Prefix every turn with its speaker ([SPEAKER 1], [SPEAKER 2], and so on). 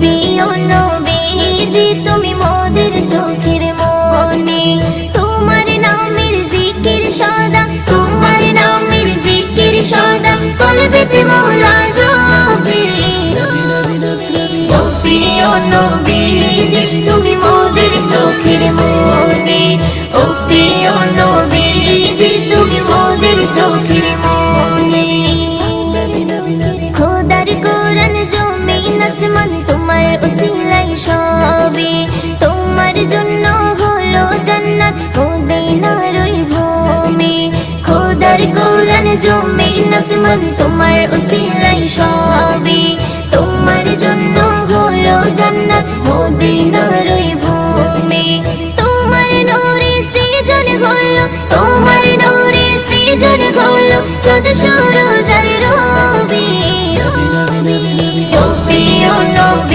[SPEAKER 1] প্রিয় নবীজি তুমি মোদের চোখের মনি, তোমার নামের জিকির সদা, তোমার নামের জিকির সদা কলবেতে মওলা জপে। ও প্রিয় নবীজি তুমি মোদের চোখের মনি, ও প্রিয় নবীজি তুমি মোদের চোখের মনি। খোদার কোরআন জমিন আসমান তোমার উসিলাই সবে, তোমার জন্য হলো জান্নাত মদিনার ওই ভূমি। খোদার কোরআন জমিন আসমান তোমার উসিলাই সবে, তোমার জন্য